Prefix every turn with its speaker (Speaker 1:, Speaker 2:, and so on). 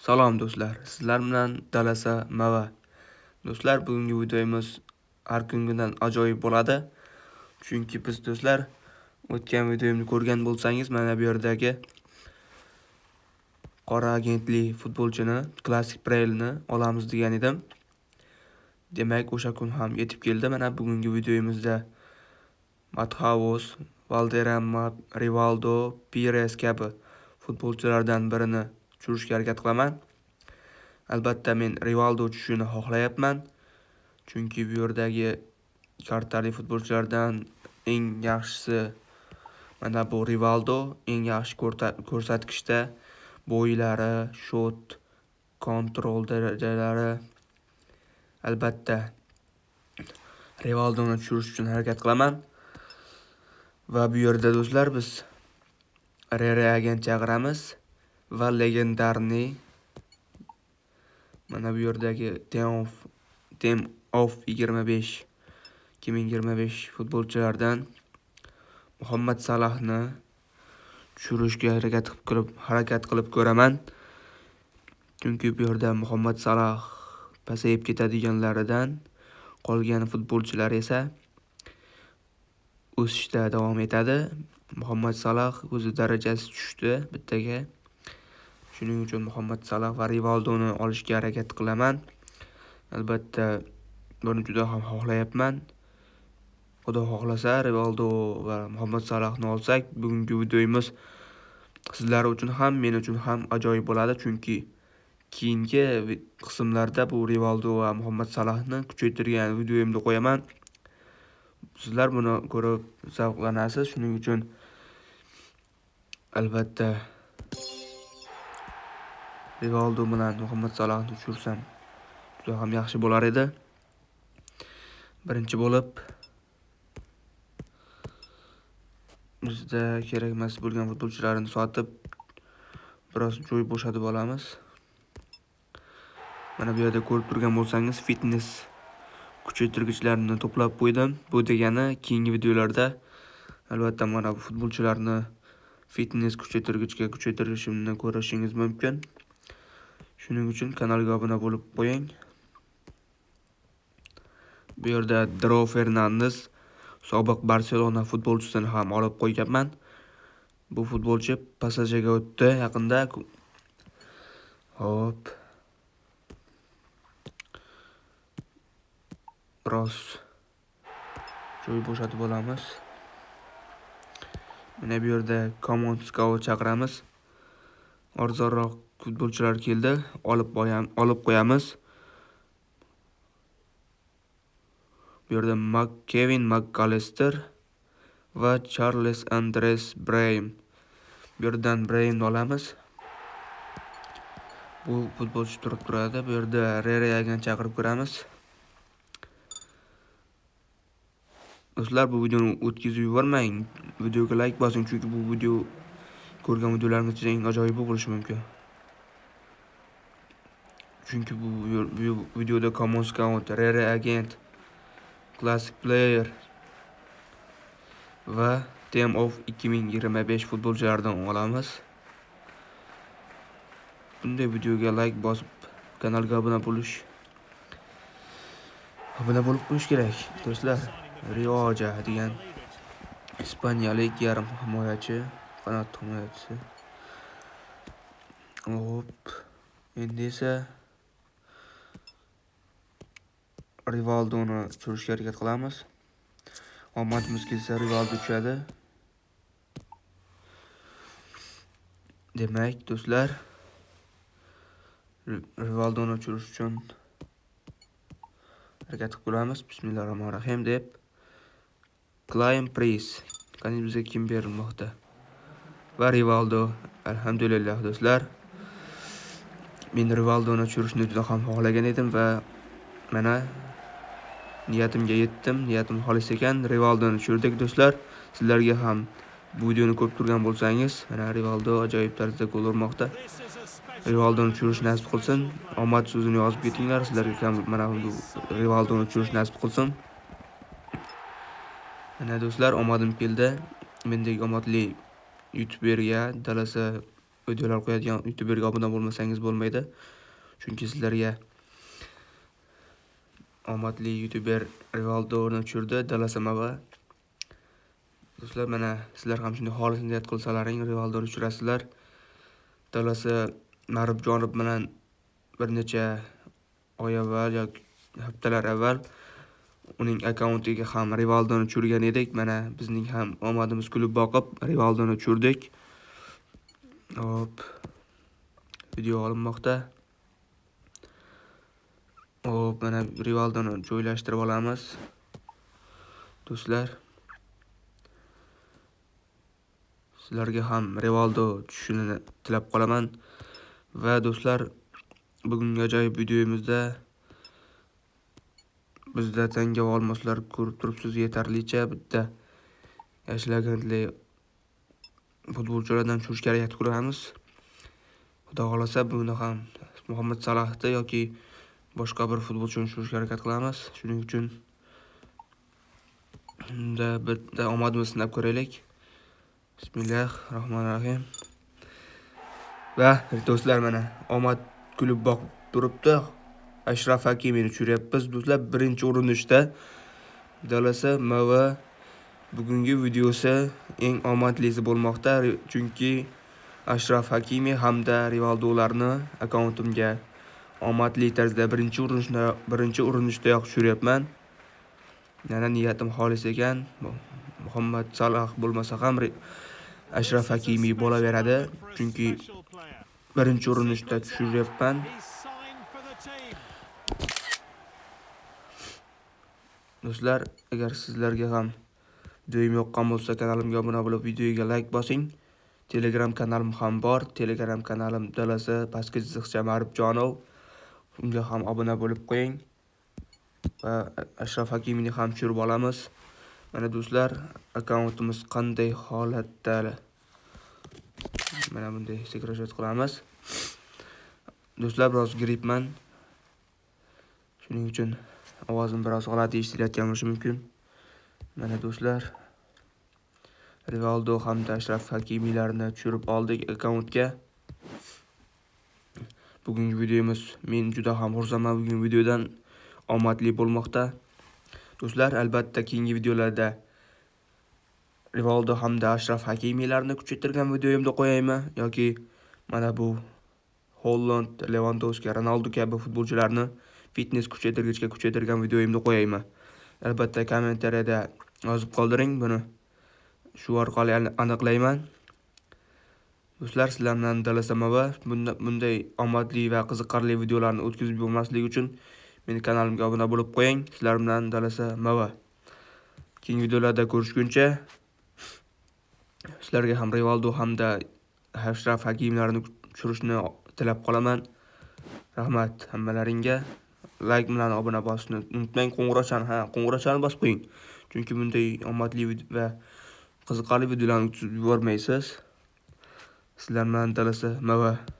Speaker 1: Salom do'stlar, sizlar bilan Dalasa Mava. Do'stlar, bugungi videomiz har kungidan ajoyib bo'ladi. Chunki biz do'stlar o'tgan videomni ko'rgan bo'lsangiz, mana bu yerdagi qora agentli futbolchini, Classic Braille'ni olamiz degan edim. Demak, o'sha kun ham yetib keldi. Mana bugungi videomizda Mathaus, Valderrama, Rivaldo, Pires kabi futbolchilardan birini tushirishga harakat qilaman. Albatta men Rivaldo tushishini xohlayapman. Chunki bu yerdagi kartali futbolchilardan eng yaxshisi mana bu Rivaldo, eng yaxshi ko'rsatkichda bo'ylari, shot, kontrol darajalari. Albatta Rivaldoni tushirish uchun harakat qilaman. Va bu yerda do'stlar biz Rere agent chaqiramiz va legendarniy mana bu yerdagi Team of 25 2025 futbolchilardan Muhammad Salahni tushirishga harakat qilib ko'raman. Chunki bu yerda Muhammad Salah pasayib ketadiganlaridan qolgan futbolchilar esa o'sishda davom etadi. Muhammad Salah o'zi darajasi tushdi bittaga. Shuning uchun Muhammad Salah va Rivaldoni olishga harakat qilaman. Albatta buni juda ham xohlayapman. Xudo xohlasa Rivaldo va Muhammad Salahni olsak, bugungi videomiz sizlar uchun ham, men uchun ham ajoyib bo'ladi. Chunki keyingi qismlarda bu Rivaldo va Muhammad Salahni kuchaytirgan videomni qo'yaman. Sizlar buni ko'rib zavqlanasiz. Shuning uchun albatta Rivaldo bilan Muhammad Salahni tushirsam juda ham yaxshi bo'lar edi. Birinchi bo'lib bizda kerak emas bo'lgan futbolchilarni sotib biroz joy bo'shatib olamiz. Mana bu yerda ko'rib turgan bo'lsangiz, fitness kuchaytirgichlarni to'plab qo'ydim. Bu degani keyingi videolarda albatta mana bu futbolchilarni fitness kuchaytirishimni ko'rishingiz mumkin. Shuning uchun kanalga obuna bo'lib qo'ying. Bu yerda Dro Fernandes, sobiq Barselona futbolchisini ham olib qo'yganman. Bu futbolchi PSJga o'tdi yaqinda. Hop. Biroz joy bo'shatib olamiz. Mana bu yerda Common Scout chaqiramiz. Arzonroq futbolchilar keldi, olib qo'yamiz. Bu yerda Kevin McAllister va Charles Andres Brahim. Bu yerdan Brahimni olamiz. Bu futbolchi turib turadi. Bu yerda Rere agent chaqirib ko'ramiz. Do'stlar, bu videoni o'tkazib yubormang. Videoga like bosing, chunki bu video ko'rgan videolaringizda eng ajoyib bo'lishi mumkin. Chunki bu videoda Common Scout, Rare Agent, Classic Player va Team of 2025 futbolchilaridan olamiz. Bunday videoga like bosib, kanalga obuna bo'lib qo'yish kerak. Do'stlar, Rioja degan ispaniyalik yarim himoyachi, qanot himoyachisi. Hop. Endi esa Rivaldoni tushirishga harakat qilamiz. Omadimiz kelsa Rivaldo tushadi. Demak, do'stlar, Rivaldoni tushirish uchun harakat qilamiz. Bismillahirrohmanirrohim deb Claim Price bizga kim berilmoqda? Va Rivaldo. Alhamdulillah do'stlar. Men Rivaldoni tushirishni juda ham xohlagan edim va mana niyatimga yetdim. Niyatim xolis ekan. Rivaldoni tushirdik do'stlar. Sizlarga ham bu videoni ko'rib turgan bo'lsangiz, mana Rivaldo ajoyib tarzda gol urmoqda. Rivaldoni tushirish nasib qilsin. Omad so'zini yozib ketinglar. Sizlarga ham mana bu Rivaldoni tushirish nasib qilsin. Mana do'stlar, omadim keldi. Mendek omadli YouTuberga Dalasa videolar qo'yadigan youtuberga obuna bo'lmasangiz bo'lmaydi. Chunki sizlarga omadli youtuber Rivaldoni tushirdi Dalasamaga. Do'stlar, mana sizlar ham shunday xolis niyat qilsalaring Rivaldoni tushirasizlar. Dalasa Maribjonov bilan bir necha oy avval yoki haftalar avval uning akkauntiga ham Rivaldoni tushirgan edik. Mana bizning ham omadimiz kulib boqib Rivaldoni tushirdik. Hop. Video olinmoqda. Hop, mana Rivaldoni joylashtirib olamiz. Do'stlar, sizlarga ham Rivaldo tushishini tilab qolaman. Va do'stlar, bugungi ajoyib videomizda bizda tanga va olmoslar ko'rib turibsiz yetarlicha. Bitta yashlaganli futbolchilardan tushirishga harakat qilamiz. Xudo xohlasa buni ham Muhammad Salohni yoki boshqa bir futbolchini tushirishga harakat qilamiz. Shuning uchun bitta omadimizni sinab ko'raylik. Bismillahirrohmanirrohim. Va do'stlar, mana omad kulib boqib turibdi. Ashraf Hakimini tushiryapmiz. Do'stlar, birinchi urinishda Dalasamaga bugungi videosi eng omadlisi bo'lmoqda. Chunki Ashraf Hakimi hamda Rivaldolarni akkauntimga omadli tarzda birinchi urinishda tushiryapman. Yana niyatim xolis ekan. Muhammad Salah bo'lmasa ham Ashraf Hakimi bo'laveradi. Chunki birinchi urinishda tushiryapman. Do'stlar, agar sizlarga ham videoim yoqqan bo'lsa, kanalimga obuna bo'lib, videoga like bosing. Telegram kanalim ham bor. Telegram kanalim Dalasa pastki chiziqcha Maribjonov. Unga ham obuna bo'lib qo'ying. Va Ashraf Hakimini ham tushirib olamiz. Mana do'stlar, akkauntimiz qanday holatda? Mana bunday screenshot qilamiz. Do'stlar, biroz grippman. Shuning uchun ovozim biroz g'alati eshitilayotgan bo'lishi mumkin. Mana do'stlar, Rivaldo hamda Ashraf Hakimilarni tushirib oldik akkauntga. Bugungi videomiz, men juda ham xursandman bugungi videodan. Omadli bo'lmoqda. Do'stlar, albatta keyingi videolarda Rivaldo hamda Ashraf Hakimilarni kuchaytirgan videoyimda qo'yaymi yoki mana bu Holland, Lewandowski, Ronaldo kabi futbolchilarni fitness kuchaytirgan videoyimda qo'yaymi? Albatta kommentariyada yozib qoldiring, buni shu orqali aniqlayman. Do'stlar, sizlar bilan Dalasamaga bunday omadli va qiziqarli videolarni o'tkazib bo'lmasligi uchun meni kanalimga obuna bo'lib qo'ying. Sizlar bilan Dalasamaga. Keyingi videolarda ko'rishguncha sizlarga ham Rivaldo hamda Ashraf Hakimlarni tushirishni tilab qolaman. Rahmat hammalaringga. Like bilan obuna bosishni unutmang. Qo'ng'iroqchani bosib qo'ying. Chunki bunday omadli va qiziqarli videolarni yubormaysiz. Sizlar bilan Dalasamaga.